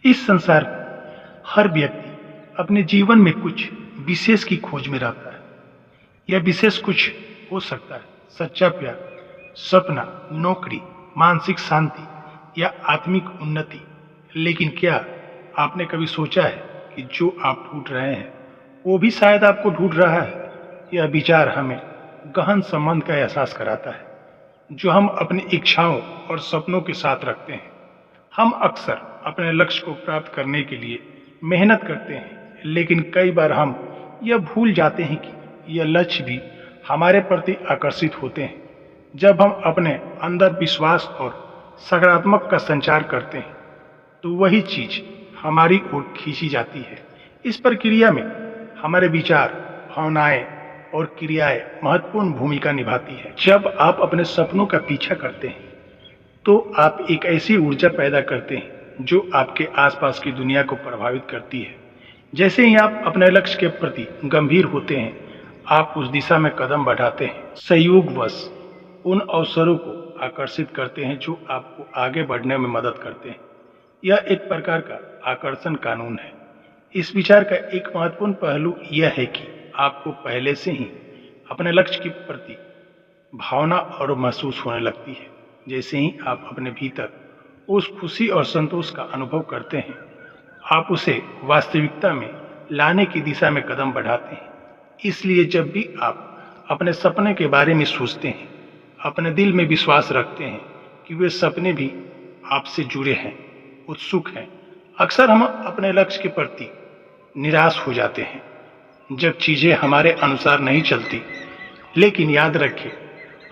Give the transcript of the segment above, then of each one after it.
इस संसार में हर व्यक्ति अपने जीवन में कुछ विशेष की खोज में रहता है। यह विशेष कुछ हो सकता है सच्चा प्यार, सपना, नौकरी, मानसिक शांति या आत्मिक उन्नति। लेकिन क्या आपने कभी सोचा है कि जो आप ढूंढ रहे हैं वो भी शायद आपको ढूंढ रहा है? यह विचार हमें गहन संबंध का एहसास कराता है जो हम अपनी इच्छाओं और सपनों के साथ रखते हैं। हम अक्सर अपने लक्ष्य को प्राप्त करने के लिए मेहनत करते हैं, लेकिन कई बार हम यह भूल जाते हैं कि यह लक्ष्य भी हमारे प्रति आकर्षित होते हैं। जब हम अपने अंदर विश्वास और सकारात्मक का संचार करते हैं तो वही चीज हमारी ओर खींची जाती है। इस प्रक्रिया में हमारे विचार, भावनाएं और क्रियाएं महत्वपूर्ण भूमिका निभाती है। जब आप अपने सपनों का पीछा करते हैं तो आप एक ऐसी ऊर्जा पैदा करते हैं जो आपके आसपास की दुनिया को प्रभावित करती है। जैसे ही आप अपने लक्ष्य के प्रति गंभीर होते हैं, आप उस दिशा में कदम बढ़ाते हैं। संयोगवश उन अवसरों को आकर्षित करते हैं जो आपको आगे बढ़ने में मदद करते हैं। यह एक प्रकार का आकर्षण कानून है। इस विचार का एक महत्वपूर्ण पहलू यह है कि आपको पहले से ही अपने लक्ष्य के प्रति भावना और महसूस होने लगती है। जैसे ही आप अपने भीतर उस खुशी और संतोष का अनुभव करते हैं, आप उसे वास्तविकता में लाने की दिशा में कदम बढ़ाते हैं। इसलिए जब भी आप अपने सपने के बारे में सोचते हैं, अपने दिल में विश्वास रखते हैं कि वे सपने भी आपसे जुड़े हैं, उत्सुक हैं। अक्सर हम अपने लक्ष्य के प्रति निराश हो जाते हैं जब चीजें हमारे अनुसार नहीं चलती। लेकिन याद रखें,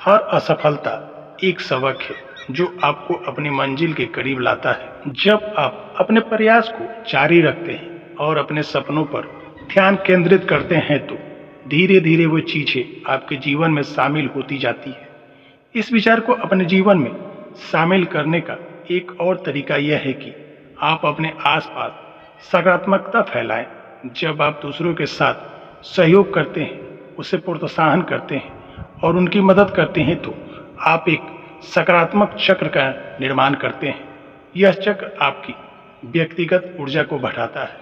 हर असफलता एक सबक है जो आपको अपनी मंजिल के करीब लाता है। जब आप अपने प्रयास को जारी रखते हैं और अपने सपनों पर ध्यान केंद्रित करते हैं तो धीरे धीरे वो चीजें आपके जीवन में शामिल होती जाती है। इस विचार को अपने जीवन में शामिल करने का एक और तरीका यह है कि आप अपने आसपास सकारात्मकता फैलाएं। जब आप दूसरों के साथ सहयोग करते हैं, उसे प्रोत्साहन करते हैं और उनकी मदद करते हैं तो आप एक सकारात्मक चक्र का निर्माण करते हैं। यह चक्र आपकी व्यक्तिगत ऊर्जा को बढ़ाता है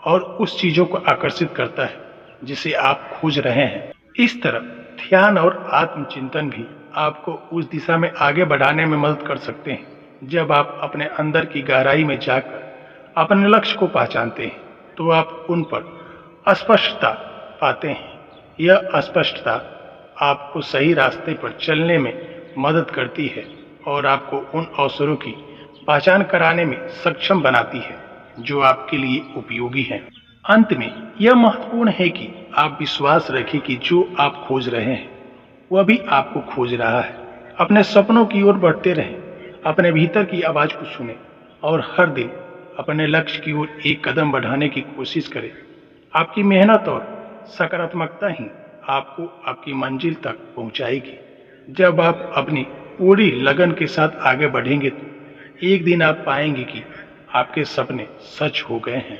और उस चीजों को आकर्षित करता है जिसे आप खोज रहे हैं। इस तरह ध्यान और आत्मचिंतन भी आपको उस दिशा में आगे बढ़ाने में मदद कर सकते हैं। जब आप अपने अंदर की गहराई में जाकर अपने लक्ष्य को पहचानते हैं तो आप उन पर स्पष्टता पाते हैं। यह स्पष्टता आपको सही रास्ते पर चलने में मदद करती है और आपको उन अवसरों की पहचान कराने में सक्षम बनाती है जो आपके लिए उपयोगी हैं। अंत में यह महत्वपूर्ण है कि आप विश्वास रखें कि जो आप खोज रहे हैं वह भी आपको खोज रहा है। अपने सपनों की ओर बढ़ते रहें, अपने भीतर की आवाज को सुने और हर दिन अपने लक्ष्य की ओर एक कदम बढ़ाने की कोशिश करें। आपकी मेहनत और सकारात्मकता ही आपको आपकी मंजिल तक पहुंचाएगी। जब आप अपनी पूरी लगन के साथ आगे बढ़ेंगे तो एक दिन आप पाएंगे कि आपके सपने सच हो गए हैं।